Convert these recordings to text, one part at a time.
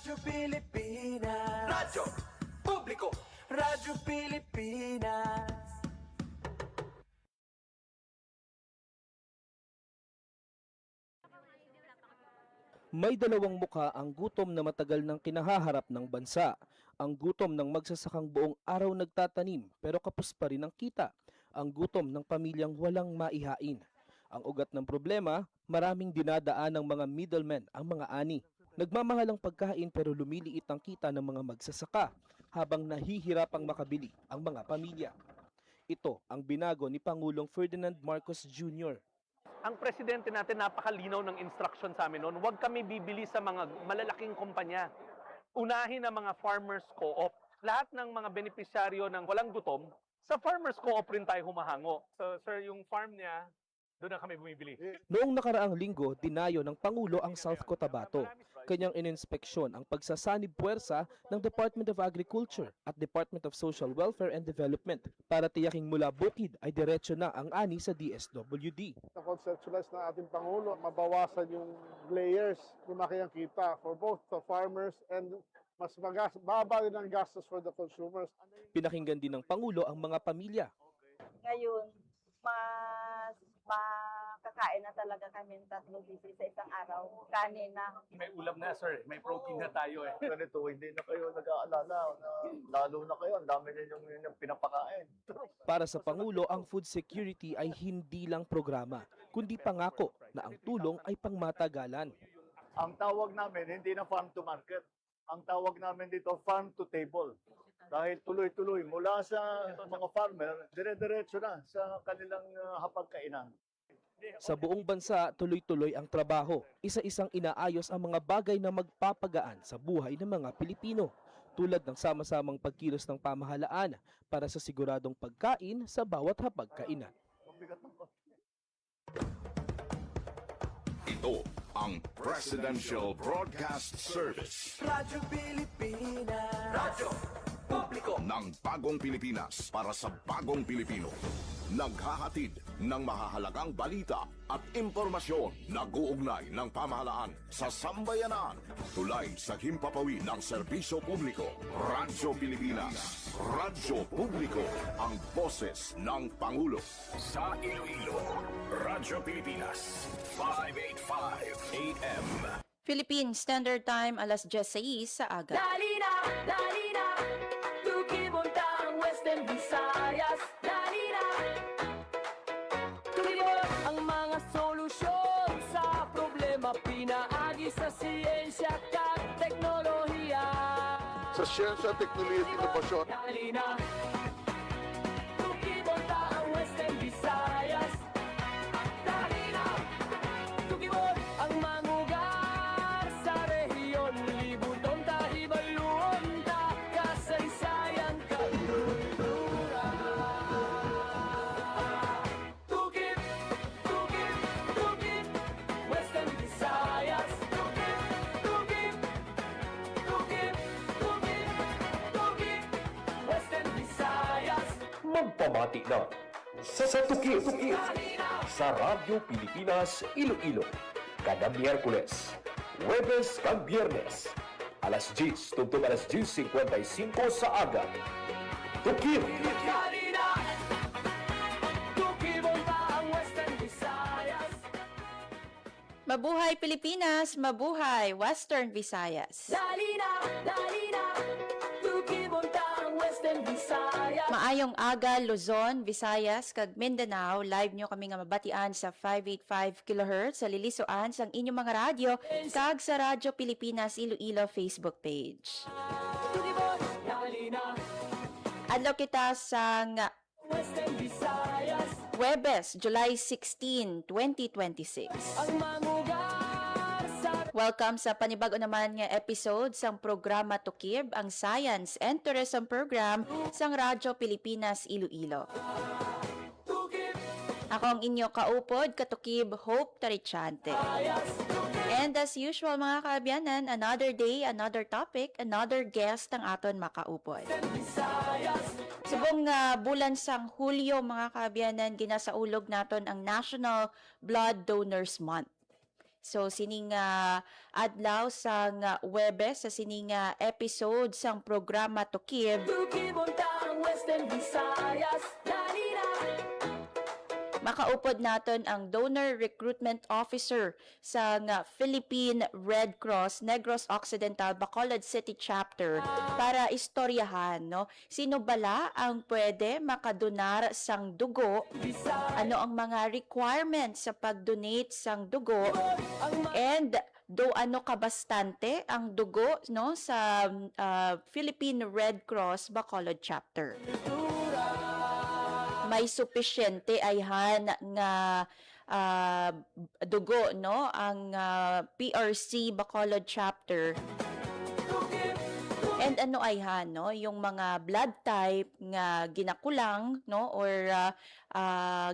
Radyo Pilipinas. Radyo Publiko. Radyo Pilipinas. May dalawang mukha ang gutom na matagal nang kinahaharap ng bansa. Ang gutom ng magsasakang buong araw nagtatanim pero kapos pa rin ang kita. Ang gutom ng pamilyang walang maihain. Ang ugat ng problema, maraming dinadaan ng mga middlemen ang mga ani. Nagmamahal ang pagkain pero lumiliit ang kita ng mga magsasaka habang nahihirapang makabili ang mga pamilya. Ito ang binago ni Pangulong Ferdinand Marcos Jr. Ang presidente natin napakalinaw ng instruction sa amin noon, huwag kami bibili sa mga malalaking kumpanya. Unahin ang mga farmers co-op. Lahat ng mga benepisyaryo ng walang gutom, sa farmers co-op rin tayo humahango. So sir, yung farm niya, doon na kami bumibili. Noong nakaraang linggo, dinayo ng Pangulo ang South Cotabato. Kanyang ininspeksyon ang pagsasanib puwersa ng Department of Agriculture at Department of Social Welfare and Development para tiyaking mula bukid ay diretso na ang ani sa DSWD. Na-conceptualize na ating Pangulo, mabawasan yung layers, lumaki ang kita for both the farmers and mas baba din ang gastos for the consumers. Pinakinggan din ng Pangulo ang mga pamilya. Ngayon, mas makakain na talaga kami 3 beses sa isang araw. Kanin na. May ulam na sir, may protein na tayo eh. Ganito, hindi na kayo nag-aalala na lalo na kayo, ang dami ninyong pinapakain. Para sa Pangulo, ang food security ay hindi lang programa, kundi pangako na ang tulong ay pangmatagalan. Ang tawag namin, hindi na farm to market. Ang tawag namin dito, farm to table. Dahil tuloy-tuloy, mula sa mga farmer, dire-diretso na sa kanilang hapagkainan. Sa buong bansa, tuloy-tuloy ang trabaho. Isa-isang inaayos ang mga bagay na magpapagaan sa buhay ng mga Pilipino, tulad ng sama-samang pagkilos ng pamahalaan para sa siguradong pagkain sa bawat hapagkainan. Ito ang Presidential Broadcast Service. Radyo Pilipinas. Radyo Publiko. Ng bagong Pilipinas para sa bagong Pilipino. Naghahatid ng mahahalagang balita at impormasyon na guugnay ng pamahalaan sa sambayanan. Tulay sa himpapawid ng serbisyo publiko. Radyo Pilipinas. Radyo Publiko. Ang boses ng Pangulo. Sa Iloilo, Radyo Pilipinas. 585 AM. Philippine Standard Time, alas 16 sa aga. Dali na, tukimunta ang Western Visayas. Dali na, tuloy ang mga solusyon sa problema, pinaagi sa siyensya at teknolohiya. Sa siyensya, teknolohiya at inobasyon. Dali na, tukimunta ang Western Visayas. Dali na, tukimon ang mangugar sa rehiyon. Libuton tahibaluon ta, kasaysayan kaluluwa. Tukip, Western Visayas. Tukip, Western Visayas. Magpamati na sa Tukip sa Radyo Pilipinas Iloilo kada Miyerkules, Huwebes kag Biyernes alas 10 tungtong alas 10:55 sa aga. Tukip! Dali na, tukibonta ang Western Visayas. Mabuhay Pilipinas, mabuhay Western Visayas. Dali na, tukibonta ang Western Visayas. Maayong aga Luzon, Visayas, kag Mindanao. Live nyo kami nga mabatian sa 585 kHz sa lilisuan sang inyong mga radyo kag sa Radyo Pilipinas Iloilo Facebook page. Tukibon, dali na, Adlaw kita sang Western Visayas. Huwebes, July 16, 2026. Ang mangugar sa Welcome sa panibago naman nga episode sang programa Tukib, ang Science and Tourism Program sang Radyo Pilipinas Iloilo. tukib, Ako ang inyo kaupod, katukib, Hope Tarichante. And as usual mga kaabyanan, another day, another topic, another guest ang aton makaupod. Visayas. Subong bulan sang Hulyo mga kaabyanan, ginasaulog naton ang National Blood Donors Month. So sining adlaw sang Webes sa sining episode sang programa Tukib, Tukibon ta ang Western Visayas, dali na. makaupod naton ang Donor Recruitment Officer sa Philippine Red Cross Negros Occidental Bacolod City Chapter para istoryahan, no? Sino bala ang pwede makadonar sang dugo? Ano ang mga requirements sa pag-donate sang dugo? And do ano kabastante ang dugo, no, sa Philippine Red Cross Bacolod Chapter? May supisyente ayhan nga dugo, no, ang PRC Bacolod Chapter. And ano ayhan, no, yung mga blood type nga ginakulang, no, or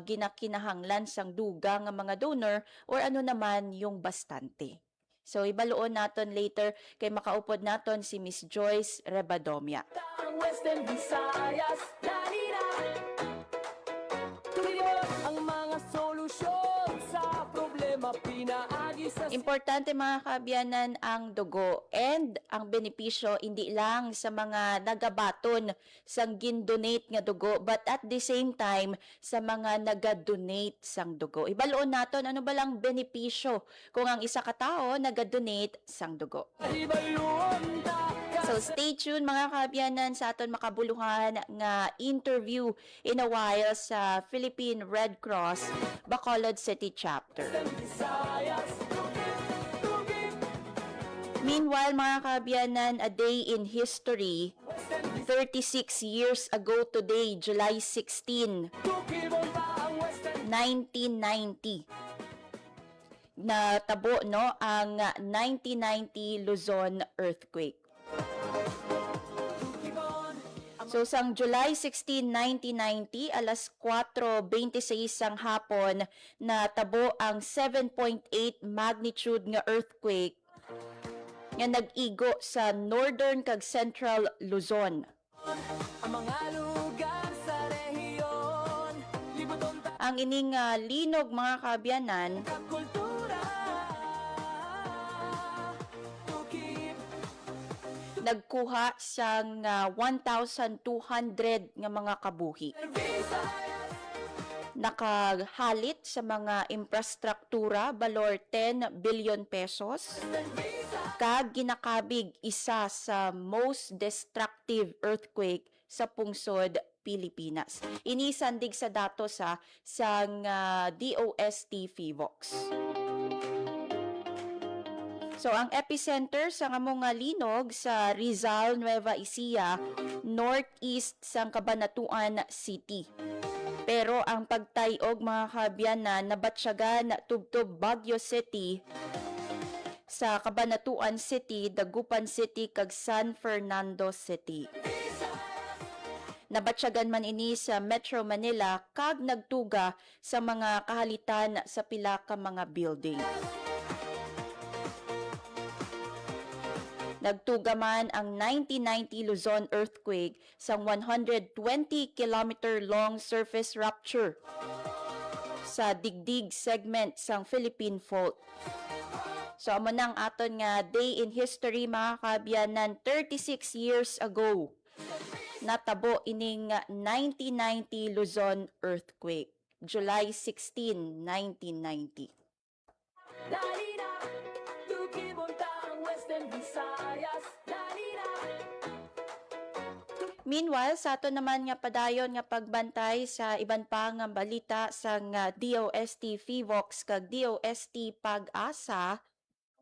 ginakinahanglan sang duga nga mga donor, or ano naman yung bastante. So ibaluon naton later kay makaupod naton si Miss Joyce Rebadomia. Ang Western Visayas, dali na. Tuloy ang mga solusyon sa problema pinaagi sa Importante mga kaabyanan ang dugo and ang benepisyo hindi lang sa mga nagabaton sang gin-donate nga dugo but at the same time sa mga naga-donate sang dugo. Ibaluon naton ano ba lang benepisyo kung ang isa ka tawo naga-donate sang dugo. ibaluon ta. So stay tuned mga kaabyanan sa aton makabuluhan nga interview in a while sa Philippine Red Cross Bacolod City Chapter. Visayas, tukib, Meanwhile mga kaabyanan, a day in history, 36 years ago today, July 16, tukibon ta ang Western 1990. Natabo, no, ang 1990 Luzon earthquake. So sang July 16, 1990, alas 4:26 sang hapon, natabo ang 7.8 magnitude nga earthquake nga nag-igo sa northern kag central Luzon. ang mga lugar sa rehiyon, libuton ta Ang ining linog mga kaabyanan, kultura. Tukib, nagkuha sang 1,200 nga mga kabuhi. Visayas, Nakahalit sa mga infrastruktura balor 10 billion pesos. Kag ginakabig isa sa most destructive earthquake sa pungsod Pilipinas. Inisandig sa datos sang DOST PHIVOX. So ang epicenter sa among linog sa Rizal, Nueva Ecija, northeast sang Cabanatuan City. Pero ang pagtayog mga kaabyanan nabatsyagan tubtob Baguio City, sa Cabanatuan City, Dagupan City kag San Fernando City. Nabatsyagan man ini sa Metro Manila kag nagtuga sa mga kahalitan sa pila ka mga building. Nagtuga man ang 1990 Luzon earthquake sa 120 kilometer long surface rupture sa digdig segment sang Philippine Fault. So amo nang aton nga day in history mga kaabyanan, 36 years ago natabo ining 1990 Luzon earthquake, July 16, 1990. dali na. Tukibon ta ang Western Visayas, dali na. Meanwhile, sa ato naman nga padayon nga pagbantay sa iban pa nga balita sa DOST PHIVOX kag DOST Pag-asa.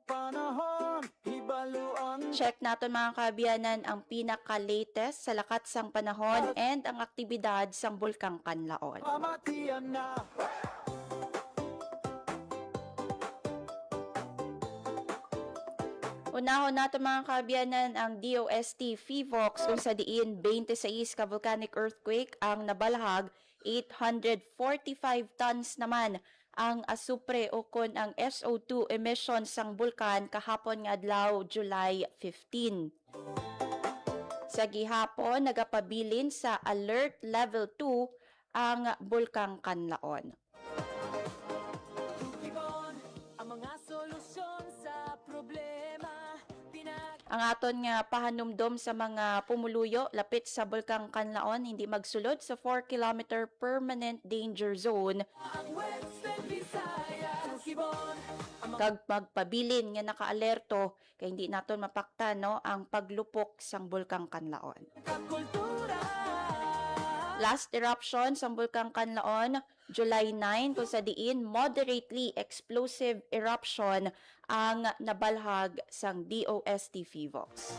Panahon, ibaluan. Check naton mga kaabyanan ang pinaka-latest sa lakat sang panahon and ang aktibidad sang Bulkang Kanlaon. Pamatian na. Unahon nato mga kaabyanan ang DOST PHIVOX kung sa diin 26 ka volcanic earthquake ang nabalahag, 845 tons naman ang asupre o kon ang SO2 emissions sang bulkan kahapon nga adlaw July 15. Sa gihapon nagapabilin sa alert level 2 ang Bulkang Kanlaon. Tukibon ang mga solusyon. Ang aton nga pahanumdom sa mga pumuluyo lapit sa Bulkang Kanlaon hindi magsulod sa 4-kilometer permanent danger zone kag magpabilin nga nakaalerto kay hindi naton mapakta no ang paglupok sang Bulkang Kanlaon. Last eruption sa Bulkang Kanlaon, July 9, kung sa diin moderately explosive eruption ang nabalhag sang DOST FIVOX.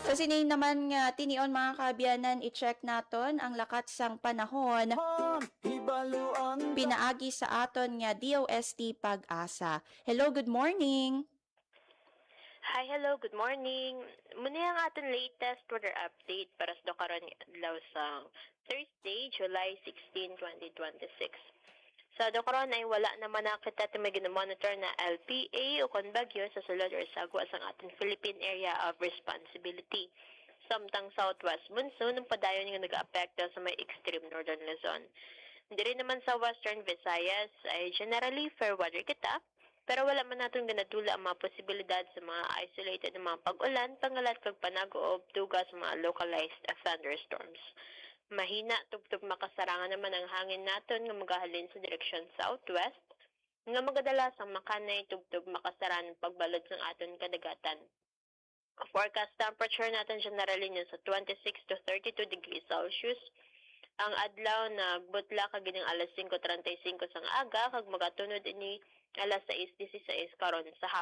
Sa sinin naman nga tinion mga kaabyanan, i-check naton ang lakat sang panahon Hibaluan pinaagi sa aton nga DOST Pag-asa. Hello, good morning. Hi, hello, good morning. Muna ang aton latest weather update para sa karon adlaw sa Thursday, July 16, 2026. Sa karon ay wala naman na kita may gina-monitor na LPA o konbagyo sa sulod or sagwa sa ating Philippine Area of Responsibility. Samtang southwest monsoon ang padayon nga nag-aapekto sa may extreme northern Luzon. Hindi rin naman sa western Visayas ay generally fair weather kita, pero wala man natin ganadula ang mga posibilidad sa mga isolated na mga pag-ulan, pangalat kag panag-oob duga sa mga localized thunderstorms. Mahina tugtog makasarangan naman ang hangin naton nga magahalin sa direksyon southwest, nga magadalas ang makanay tugtog makasaran pagbalod ng aton kadagatan. Forecast temperature natin generally niya sa 26 to 32 degrees Celsius. Ang adlaw na butla kag gining alas 5:35 sang aga kag magatunod ini alas 6:16 karon sa hapon.